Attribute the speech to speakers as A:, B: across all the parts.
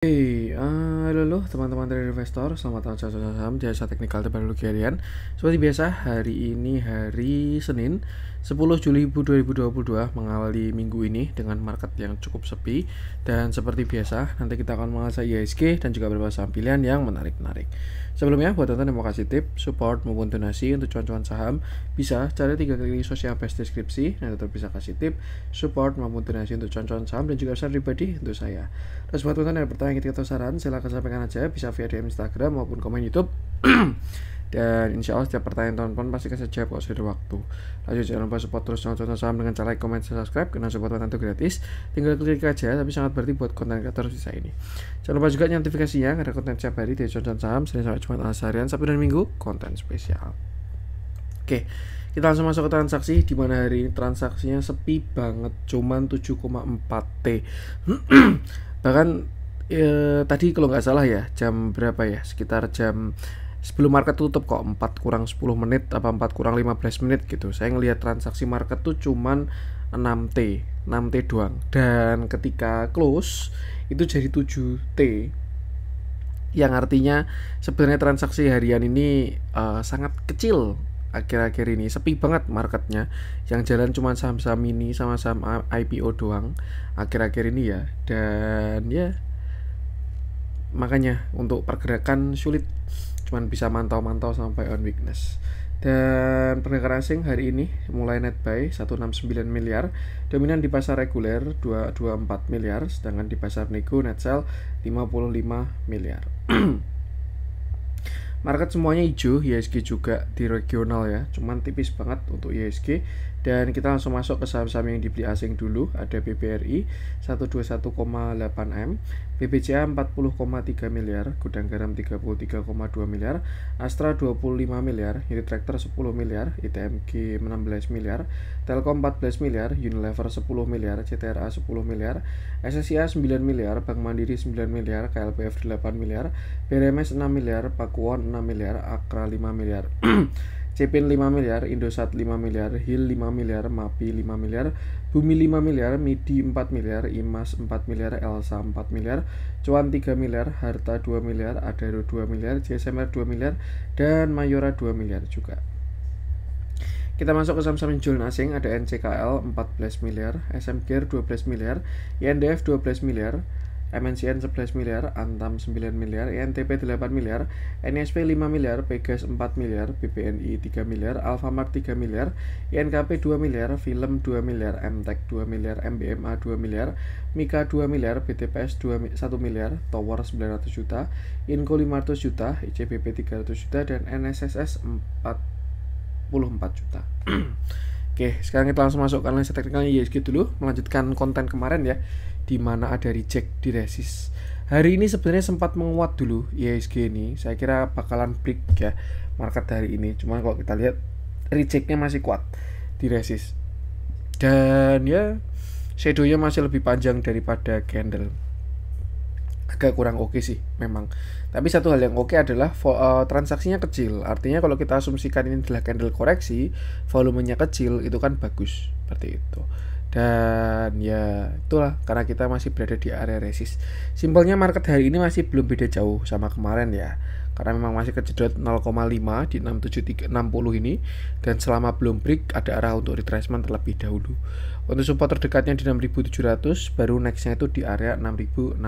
A: Halo teman-teman trader investor, selamat datang di Channel Saham Jasa Teknikal terbaru kalian. Seperti biasa, hari ini hari Senin 10 Juli 2022 mengawali minggu ini dengan market yang cukup sepi. Dan seperti biasa, nanti kita akan mengulas IHSG dan juga beberapa saham pilihan yang menarik-menarik. Sebelumnya, buat teman-teman yang mau kasih tip, support maupun donasi untuk cuan-cuan saham, bisa cari 3 klik sosial best deskripsi dan tetap bisa kasih tip, support maupun donasi untuk cuan-cuan saham dan juga pesan pribadi untuk saya. Terus buat teman-teman yang bertanya atau saran, silahkan sampaikan aja, bisa via DM Instagram maupun komen YouTube. Dan insya Allah setiap pertanyaan teman-teman pasti saya jawab kalau sudah ada waktu. Lanjut, jangan lupa support terus channel saham dengan cara like, comment, dan subscribe, karena support teman itu gratis. Tinggal klik aja, tapi sangat berarti buat konten kreator bisa ini. Jangan lupa juga notifikasinya, karena konten setiap hari dari channel saham Senin sampai Jumat, harian, Sabtu dan Minggu konten spesial. Oke, kita langsung masuk ke transaksi, di mana hari ini transaksinya sepi banget, cuman 7,4 T. Bahkan tadi kalau nggak salah ya, jam berapa ya, sekitar jam sebelum market tutup kok 4 kurang 10 menit apa 4 kurang 15 menit gitu, saya ngelihat transaksi market tuh cuman 6 T doang, dan ketika close itu jadi 7 T, yang artinya sebenarnya transaksi harian ini sangat kecil. Akhir-akhir ini sepi banget marketnya, yang jalan cuma saham-saham ini sama saham IPO doang akhir-akhir ini ya. Dan ya makanya untuk pergerakan sulit, cuman bisa mantau-mantau sampai on weakness. Dan pergerakan asing hari ini mulai net buy 169 miliar, dominan di pasar reguler 224 miliar, sedangkan di pasar nego net sell 55 miliar. Market semuanya hijau, IHSG juga di regional ya, cuman tipis banget untuk IHSG. Dan kita langsung masuk ke saham-saham yang dibeli asing dulu. Ada BBRI 121,8 M, BBCA 40,3 miliar, Gudang Garam 33,2 miliar, Astra 25 miliar, Unit Tractor 10 miliar, ITMG 16 miliar, Telkom 14 miliar, Unilever 10 miliar, CTRA 10 miliar, SSIA 9 miliar, Bank Mandiri 9 miliar, KLPF 8 miliar, BRMS 6 miliar, Pakuwon 6 miliar, Akra 5 miliar, Cepin 5 miliar, Indosat 5 miliar, Hil 5 miliar, Mapi 5 miliar, Bumi 5 miliar, Midi 4 miliar, Imas 4 miliar, Elsa 4 miliar, Cuan 3 miliar, Harta 2 miliar, Adaro 2 miliar, JSMR 2 miliar, dan Mayora 2 miliar juga. Kita masuk ke saham-saham yang jualan asing. Ada NCKL 14 miliar, SM Gear 12 miliar, INDF 12 miliar, MNCN 11 miliar, Antam 9 miliar, INTP 8 miliar, NSP 5 miliar, Pegas 4 miliar, BPNI 3 miliar, Alfamart 3 miliar, INKP 2 miliar, Film 2 miliar, MTEK 2 miliar, MBMA 2 miliar, Mika 2 miliar, BTPS 1 miliar, Tower 900 juta, Inco 500 juta, ICBP 300 juta, dan NSSS 44 juta. Oke, sekarang kita langsung masuk ke analisa teknikalnya IHSG dulu, melanjutkan konten kemarin ya, di mana ada reject di resist. Hari ini sebenarnya sempat menguat dulu IHSG ini. Saya kira bakalan break ya market hari ini. Cuma kalau kita lihat rejectnya masih kuat di resist. Dan ya shadownya masih lebih panjang daripada candle. Agak kurang oke sih memang. Tapi satu hal yang oke adalah transaksinya kecil. Artinya kalau kita asumsikan ini adalah candle koreksi, volumenya kecil, itu kan bagus seperti itu. Dan ya itulah, karena kita masih berada di area resist. Simpelnya market hari ini masih belum beda jauh sama kemarin ya, karena memang masih kejedot 0,5 di 67360 ini, dan selama belum break ada arah untuk retracement terlebih dahulu. Untuk support terdekatnya di 6700, baru nextnya itu di area 6650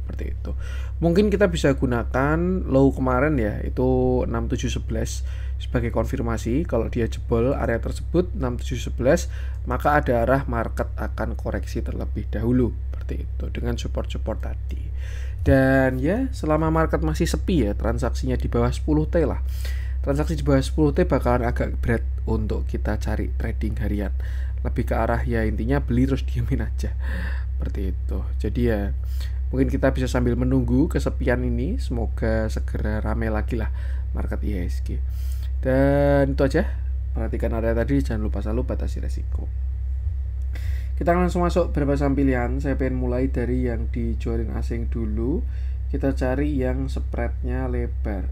A: seperti itu. Mungkin kita bisa gunakan low kemarin ya, itu 6711 sebagai konfirmasi. Kalau dia jebol area tersebut 6711, maka ada arah market akan koreksi terlebih dahulu seperti itu dengan support-support tadi. Dan ya selama market masih sepi ya, transaksinya di bawah 10T lah. Transaksi di bawah 10T bakalan agak berat untuk kita cari trading harian. Lebih ke arah ya intinya beli terus diemin aja seperti itu. Jadi ya mungkin kita bisa sambil menunggu kesepian ini, semoga segera rame lagi lah market IHSG. Dan itu aja, perhatikan area tadi, jangan lupa selalu batasi resiko. Kita langsung masuk beberapa saham pilihan. Saya pengen mulai dari yang dijualin asing dulu. Kita cari yang spreadnya lebar.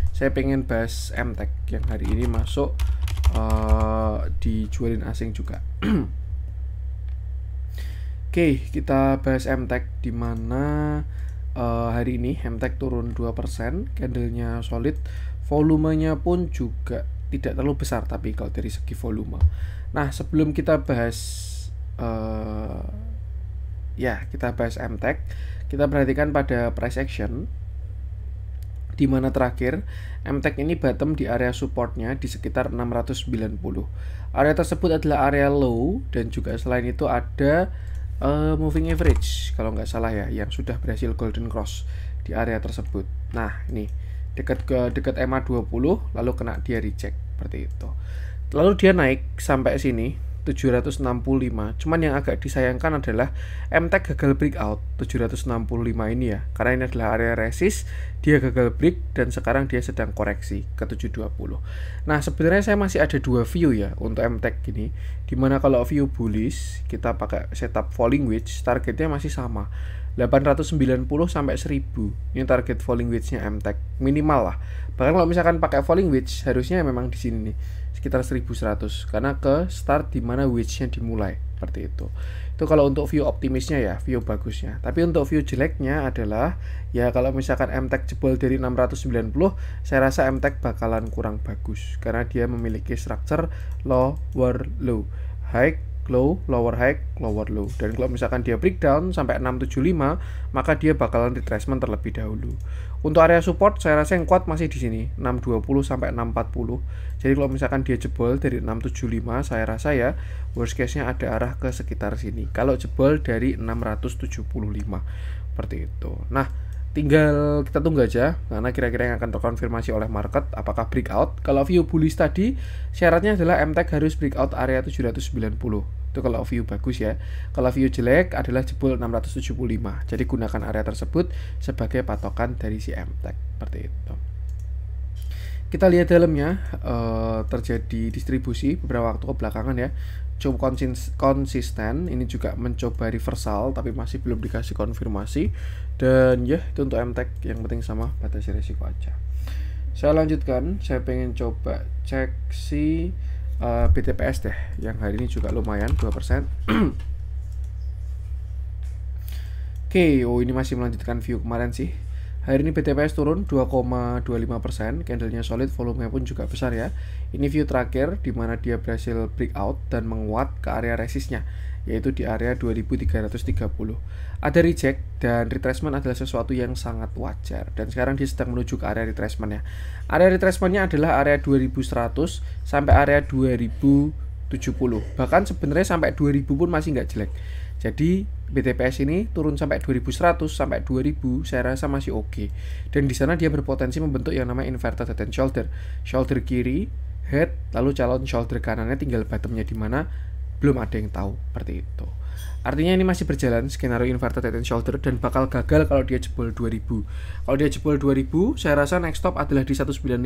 A: Saya pengen bahas MTEK yang hari ini masuk dijualin asing juga. Oke, kita bahas MTech di mana hari ini MTech turun 2%, candlenya solid, volumenya pun juga tidak terlalu besar tapi kalau dari segi volume. Nah, sebelum kita bahas kita bahas MTech, kita perhatikan pada price action di mana terakhir MTech ini bottom di area supportnya di sekitar 690. Area tersebut adalah area low dan juga selain itu ada moving average kalau nggak salah ya yang sudah berhasil golden cross di area tersebut. Nah, ini dekat EMA 20 lalu kena dia reject seperti itu. Lalu dia naik sampai sini 765. Cuman yang agak disayangkan adalah MTech gagal breakout 765 ini ya. Karena ini adalah area resist, dia gagal break dan sekarang dia sedang koreksi ke 720. Nah, sebenarnya saya masih ada dua view ya untuk MTech ini. Dimana kalau view bullish kita pakai setup falling wedge, targetnya masih sama. 890 sampai 1000. Ini target falling wedge-nya MTech minimal lah. Bahkan kalau misalkan pakai falling wedge harusnya memang di sini nih sekitar 1100 karena ke start di mana wedge-nya dimulai seperti itu. Itu kalau untuk view optimisnya ya, view bagusnya. Tapi untuk view jeleknya adalah ya kalau misalkan MTech jebol dari 690, saya rasa MTech bakalan kurang bagus karena dia memiliki structure lower low, high low, lower high, lower low. Dan kalau misalkan dia breakdown sampai 675, maka dia bakalan retracement terlebih dahulu. Untuk area support saya rasa yang kuat masih di sini 620 sampai 640. Jadi kalau misalkan dia jebol dari 675, saya rasa ya worst case-nya ada arah ke sekitar sini. Kalau jebol dari 675 seperti itu. Nah, tinggal kita tunggu aja karena kira-kira yang akan terkonfirmasi oleh market apakah breakout. Kalau view bullish tadi syaratnya adalah MTech harus breakout area 790. Itu kalau view bagus ya. Kalau view jelek adalah jebol 675. Jadi gunakan area tersebut sebagai patokan dari si MTech seperti itu. Kita lihat dalamnya terjadi distribusi beberapa waktu kebelakangan ya. Cukup konsisten, ini juga mencoba reversal tapi masih belum dikasih konfirmasi. Dan ya itu untuk MTech, yang penting sama batasi resiko aja. Saya lanjutkan, saya pengen coba cek si BTPS deh, yang hari ini juga lumayan 2%. Oke, ini masih melanjutkan view kemarin sih. Hari ini BTPS turun 2,25%, candlenya solid, volumenya pun juga besar ya. Ini view terakhir di mana dia berhasil breakout dan menguat ke area resistnya, yaitu di area 2330. Ada reject dan retracement adalah sesuatu yang sangat wajar. Dan sekarang dia sedang menuju ke area retracementnya. Area retracementnya adalah area 2100 sampai area 2070. Bahkan sebenarnya sampai 2000 pun masih nggak jelek. Jadi BTPS ini turun sampai 2100 sampai 2000 saya rasa masih oke. Dan di sana dia berpotensi membentuk yang namanya inverted head and shoulder. Shoulder kiri, head, lalu calon shoulder kanannya tinggal bottomnya di mana belum ada yang tahu seperti itu. Artinya ini masih berjalan skenario inverted head and shoulder dan bakal gagal kalau dia jebol 2000. Kalau dia jebol 2000, saya rasa next stop adalah di 1950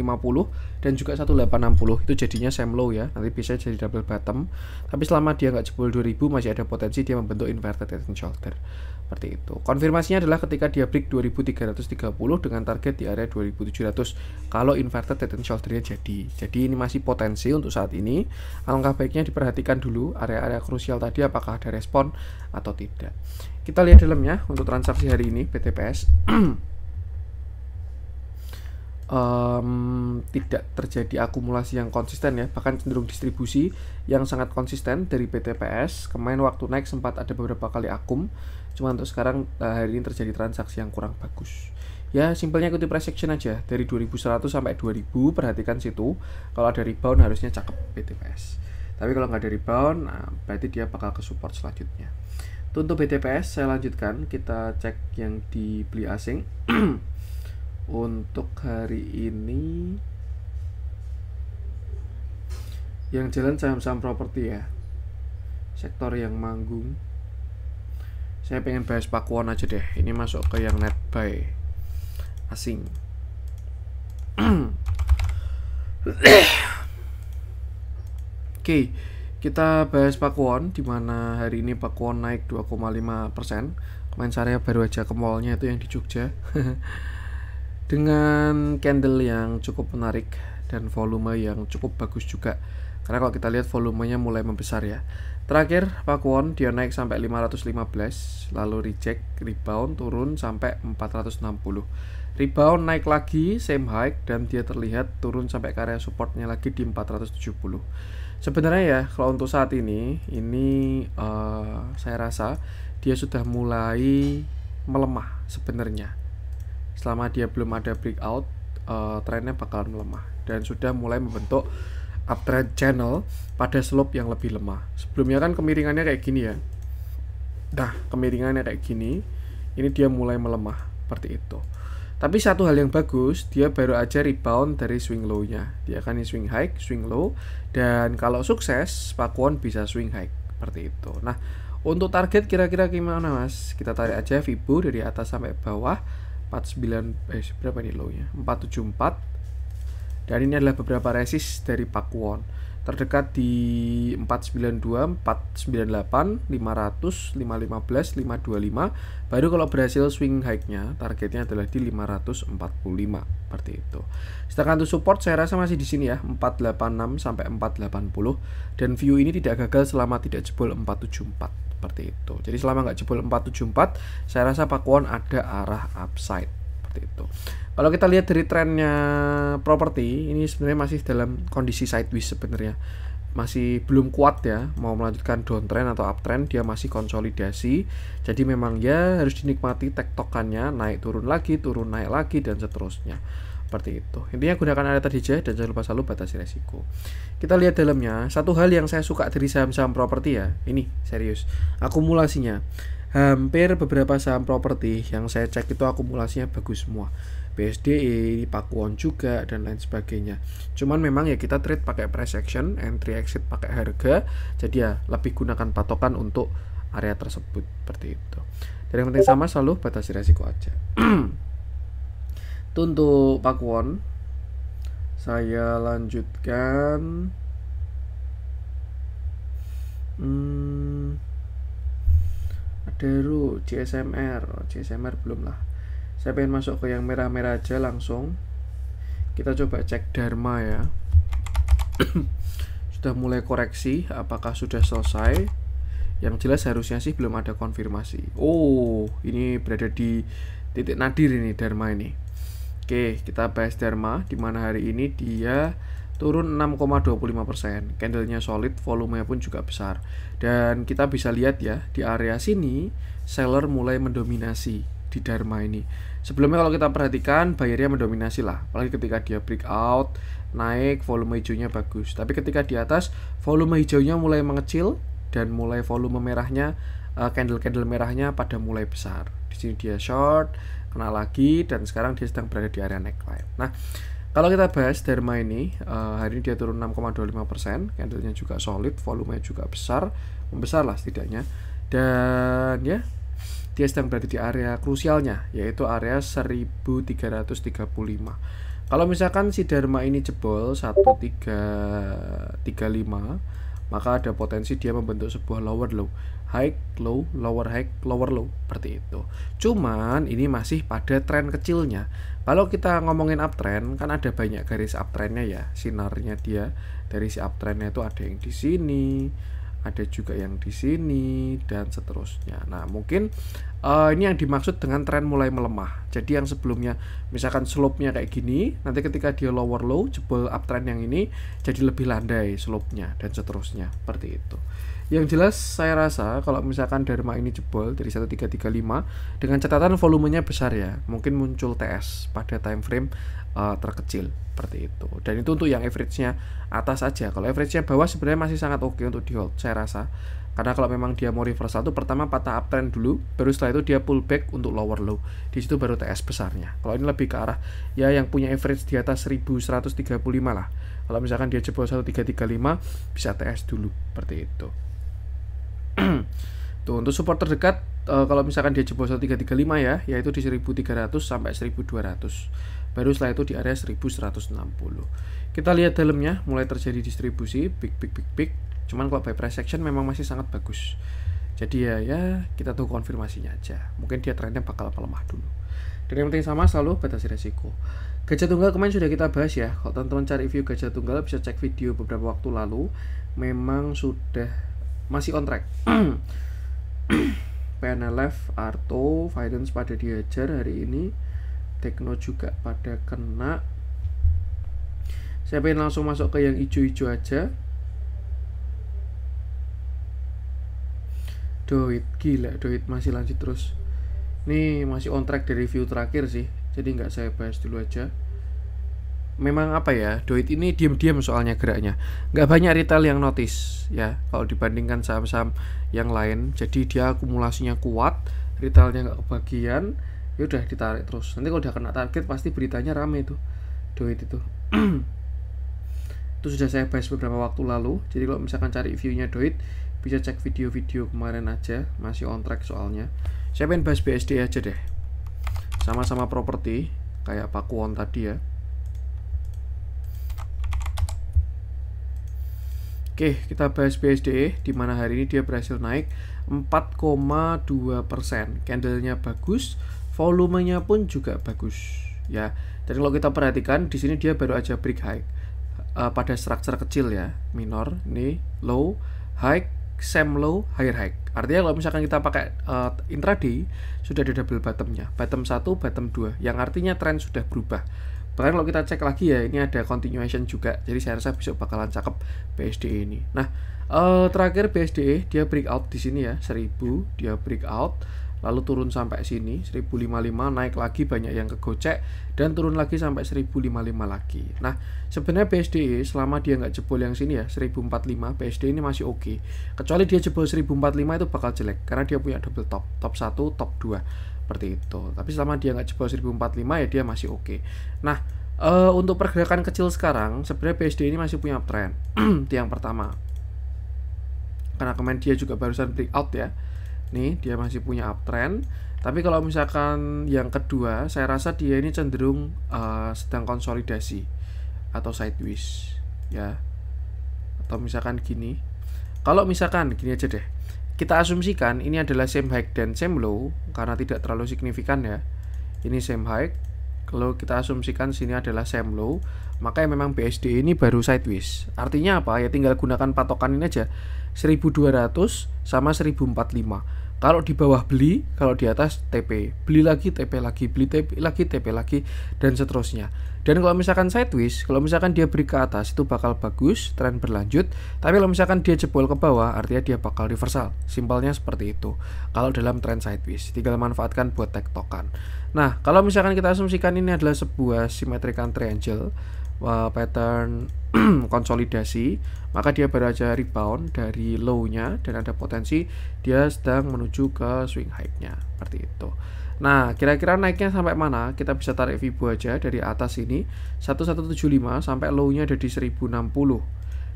A: dan juga 1860. Itu jadinya same low ya. Nanti bisa jadi double bottom. Tapi selama dia nggak jebol 2000 masih ada potensi dia membentuk inverted head and shoulder. Seperti itu. Konfirmasinya adalah ketika dia break 2330 dengan target di area 2700. Kalau inverted head and shoulder-nya jadi. Jadi ini masih potensi untuk saat ini. Alangkah baiknya diperhatikan dulu area-area krusial tadi apakah ada respon atau tidak. Kita lihat dalamnya untuk transaksi hari ini BTPS. Tidak terjadi akumulasi yang konsisten ya, bahkan cenderung distribusi yang sangat konsisten dari BTPS. Kemarin waktu naik sempat ada beberapa kali akum, cuma untuk sekarang hari ini terjadi transaksi yang kurang bagus. Ya simpelnya ikuti price action aja dari 2100 sampai 2000, perhatikan situ. Kalau ada rebound harusnya cakep BTPS. Tapi kalau nggak ada rebound, nah berarti dia bakal ke support selanjutnya. Untuk BTPS saya lanjutkan, kita cek yang dibeli asing. Untuk hari ini yang jalan saham-saham properti ya, sektor yang manggung. Saya pengen bahas Pakuwon aja deh. Ini masuk ke yang net buy asing. Oke, kita bahas Pakuwon, di mana hari ini Pakuwon naik 2,5%. Kemarin saya baru aja ke mallnya itu yang di Jogja. Dengan candle yang cukup menarik dan volume yang cukup bagus juga. Karena kalau kita lihat volumenya mulai membesar ya. Terakhir Pakuwon dia naik sampai 515, lalu reject, rebound, turun sampai 460. Rebound naik lagi, same high, dan dia terlihat turun sampai ke area supportnya lagi di 470. Sebenarnya ya, kalau untuk saat ini saya rasa dia sudah mulai melemah sebenarnya. Selama dia belum ada breakout, trennya bakalan melemah dan sudah mulai membentuk uptrend channel pada slope yang lebih lemah. Sebelumnya kan kemiringannya kayak gini ya. Nah, kemiringannya kayak gini, ini dia mulai melemah seperti itu. Tapi satu hal yang bagus, dia baru aja rebound dari swing low-nya. Dia akan swing high, swing low, dan kalau sukses, Pakuwon bisa swing high seperti itu. Nah, untuk target kira-kira gimana Mas? Kita tarik aja Fibo dari atas sampai bawah 49 berapa nih low-nya? 474. Dan ini adalah beberapa resist dari Pakuwon. Terdekat di 492, 498, 500, 515, 525. Baru kalau berhasil swing high-nya, targetnya adalah di 545 seperti itu. Sedangkan untuk support saya rasa masih di sini ya, 486 sampai 480, dan view ini tidak gagal selama tidak jebol 474 seperti itu. Jadi selama nggak jebol 474, saya rasa Pakuwon ada arah upside seperti itu. Kalau kita lihat dari trennya properti, ini sebenarnya masih dalam kondisi sideways sebenarnya. Masih belum kuat ya, mau melanjutkan downtrend atau uptrend, dia masih konsolidasi. Jadi memang ya harus dinikmati tektokannya, naik turun lagi, turun naik lagi, dan seterusnya. Seperti itu. Intinya gunakan area terhijau dan jangan lupa selalu batasi resiko. Kita lihat dalamnya, satu hal yang saya suka dari saham-saham properti ya, ini serius, akumulasinya. Hampir beberapa saham properti yang saya cek itu akumulasinya bagus semua. BSDE, Pakuwon juga, dan lain sebagainya. Cuman memang ya kita trade pakai price action, entry exit pakai harga. Jadi ya lebih gunakan patokan untuk area tersebut seperti itu. Dan yang penting sama, selalu batasi resiko aja. Itu untuk Pakuwon. Saya lanjutkan. Ada CSMR belum lah. Saya pengen masuk ke yang merah-merah aja langsung. Kita coba cek Dharma ya. Sudah mulai koreksi, apakah sudah selesai? Yang jelas harusnya sih belum ada konfirmasi. Oh, ini berada di titik nadir ini Dharma ini. Oke, kita bahas Dharma, di mana hari ini dia turun 6,25%. Candlenya solid, volumenya pun juga besar. Dan kita bisa lihat ya, di area sini seller mulai mendominasi di Dharma ini. Sebelumnya kalau kita perhatikan, buyernya mendominasi lah, apalagi ketika dia breakout, naik, volume hijaunya bagus. Tapi ketika di atas, volume hijaunya mulai mengecil dan mulai volume merahnya, candle-candle merahnya pada mulai besar. Di sini dia short, kena lagi, dan sekarang dia sedang berada di area neckline. Nah, kalau kita bahas Dharma ini, hari ini dia turun 6,25%, candlenya juga solid, volumenya juga besar, membesar lah setidaknya. Dan ya, dia sedang berada di area krusialnya, yaitu area 1335. Kalau misalkan si Dharma ini jebol 1335, maka ada potensi dia membentuk sebuah lower low, high low, lower high, lower low, seperti itu. Cuman ini masih pada tren kecilnya. Kalau kita ngomongin uptrend, kan ada banyak garis uptrendnya ya, sinarnya dia dari si uptrendnya itu ada yang di sini, ada juga yang di sini, dan seterusnya. Nah, mungkin ini yang dimaksud dengan tren mulai melemah. Jadi yang sebelumnya misalkan slope-nya kayak gini, nanti ketika dia lower low, jebol uptrend yang ini jadi lebih landai slope-nya, dan seterusnya, seperti itu. Yang jelas saya rasa kalau misalkan Dharma ini jebol dari 1335 dengan catatan volumenya besar ya, mungkin muncul TS pada time frame terkecil seperti itu. Dan itu untuk yang average-nya atas aja. Kalau average-nya bawah sebenarnya masih sangat oke untuk di hold saya rasa. Karena kalau memang dia mau reversal itu pertama patah uptrend dulu, baru setelah itu dia pullback untuk lower low. Di situ baru TS besarnya. Kalau ini lebih ke arah ya yang punya average di atas 1135 lah. Kalau misalkan dia jebol 1335 bisa TS dulu seperti itu. Tuh, untuk support terdekat kalau misalkan dia jebol 1335 ya, yaitu di 1300 sampai 1200. Baru setelah itu di area 1160. Kita lihat dalamnya mulai terjadi distribusi big. Cuman kalau by price action memang masih sangat bagus. Jadi ya kita tunggu konfirmasinya aja. Mungkin dia trennya bakal melemah dulu. Dan yang penting sama, selalu batasi resiko. Gajah tunggal kemarin sudah kita bahas ya. Kalau teman-teman cari view gajah tunggal bisa cek video beberapa waktu lalu. Memang sudah masih on track. PNLF, Arto, Finance pada dihajar hari ini, Tekno juga pada kena. Saya pengen langsung masuk ke yang hijau-hijau aja. Doit, gila, Doit masih lanjut terus. Ini masih on track dari review terakhir sih, jadi nggak saya bahas dulu aja. Memang apa ya, Doit ini diam-diam soalnya geraknya, nggak banyak retail yang notice ya kalau dibandingkan saham-saham yang lain. Jadi dia akumulasinya kuat, retailnya nggak kebagian, ya udah ditarik terus. Nanti kalau udah kena target pasti beritanya rame tuh Doit itu. Itu sudah saya bahas beberapa waktu lalu. Jadi kalau misalkan cari view-nya Doit, bisa cek video-video kemarin aja, masih on track soalnya. Saya pengen bahas BSD aja deh, sama-sama properti kayak Pakuwon tadi ya. Oke, kita bahas BSD, di mana hari ini dia berhasil naik 4,2%. Candlenya bagus, volumenya pun juga bagus ya. Dan kalau kita perhatikan di sini dia baru aja break high pada struktur kecil ya, minor, ini low, high, same low, higher high. Artinya kalau misalkan kita pakai intraday, sudah ada double bottomnya, bottom 1, bottom 2, yang artinya tren sudah berubah. Bahkan kalau kita cek lagi ya, ini ada continuation juga. Jadi saya rasa besok bakalan cakep BSD ini. Nah, terakhir BSD dia breakout di sini ya, 1000 dia breakout, lalu turun sampai sini 1055, naik lagi banyak yang kegocek dan turun lagi sampai 1055 lagi. Nah, sebenarnya BSD selama dia nggak jebol yang sini ya 1045, BSD ini masih oke. Kecuali dia jebol 1045 itu bakal jelek karena dia punya double top, top 1, top 2 seperti itu. Tapi selama dia nggak jebol 1045 ya dia masih oke. Nah, untuk pergerakan kecil sekarang sebenarnya BSD ini masih punya uptrend. Itu yang pertama. Karena kemarin dia juga barusan breakout ya. Nih, dia masih punya uptrend. Tapi kalau misalkan yang kedua, saya rasa dia ini cenderung sedang konsolidasi atau sideways ya. Atau misalkan gini. Kalau misalkan gini aja deh. Kita asumsikan ini adalah same high dan same low karena tidak terlalu signifikan ya. Ini same high. Kalau kita asumsikan sini adalah same low, maka memang BSD ini baru sideways. Artinya apa? Ya tinggal gunakan patokan ini aja. 1200 sama 1045. Kalau di bawah beli, kalau di atas TP. Beli lagi, TP lagi, beli TP lagi, TP lagi, dan seterusnya. Dan kalau misalkan sideways, kalau misalkan dia break ke atas itu bakal bagus, tren berlanjut. Tapi kalau misalkan dia jebol ke bawah, artinya dia bakal reversal. Simpelnya seperti itu. Kalau dalam tren sideways, tinggal manfaatkan buat tektokan. Nah, kalau misalkan kita asumsikan ini adalah sebuah symmetrical triangle, pattern konsolidasi, maka dia baru aja rebound dari low-nya dan ada potensi dia sedang menuju ke swing high-nya seperti itu. Nah, kira-kira naiknya sampai mana? Kita bisa tarik Fibo aja dari atas ini 1175 sampai low-nya ada di 1060.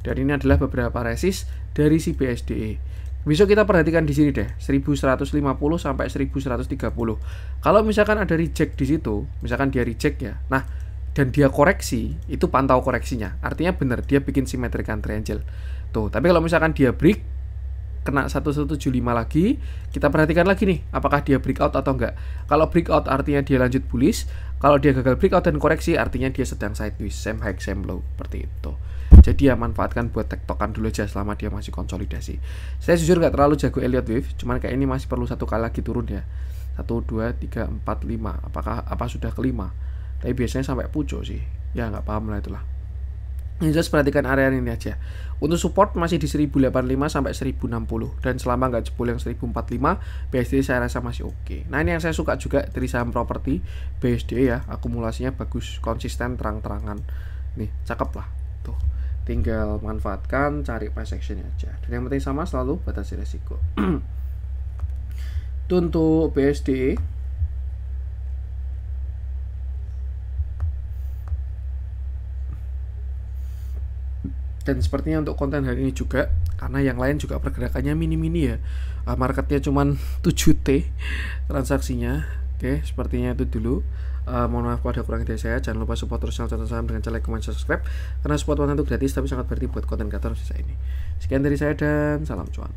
A: Dan ini adalah beberapa resist dari si BSDE. Besok kita perhatikan di sini deh, 1150 sampai 1130. Kalau misalkan ada reject di situ, misalkan dia reject ya. Nah, dan dia koreksi, itu pantau koreksinya. Artinya benar dia bikin symmetrical triangle. Tuh, tapi kalau misalkan dia break kena 1175 lagi, kita perhatikan lagi nih, apakah dia breakout atau enggak. Kalau breakout artinya dia lanjut bullish, kalau dia gagal breakout dan koreksi artinya dia sedang sideways, same high, same low, seperti itu. Jadi ya manfaatkan buat tektokan dulu aja selama dia masih konsolidasi. Saya jujur nggak terlalu jago Elliott Wave, cuman kayak ini masih perlu satu kali lagi turun ya. 1, 2, 3, 4, 5. Apa sudah kelima? Tapi biasanya sampai pucuk sih. Ya nggak paham lah itulah. Ini just perhatikan area ini aja. Untuk support masih di 1085 sampai 1060 dan selama nggak jebol yang 1045, BSD saya rasa masih oke. Nah, ini yang saya suka juga dari saham properti BSD ya, akumulasinya bagus, konsisten, terang-terangan. Nih, cakep lah. Tuh. Tinggal manfaatkan, cari price action aja. Dan yang penting sama selalu batasi resiko. Itu untuk BSD. Dan sepertinya untuk konten hari ini juga, karena yang lain juga pergerakannya mini-mini ya, marketnya cuman 7T transaksinya. Oke, sepertinya itu dulu. Mohon maaf kalau ada kurang dari saya. Jangan lupa support terus channel saham dengan cara like, comment, subscribe, karena support konten itu gratis tapi sangat berarti buat konten kreator sisa ini. Sekian dari saya dan salam cuan.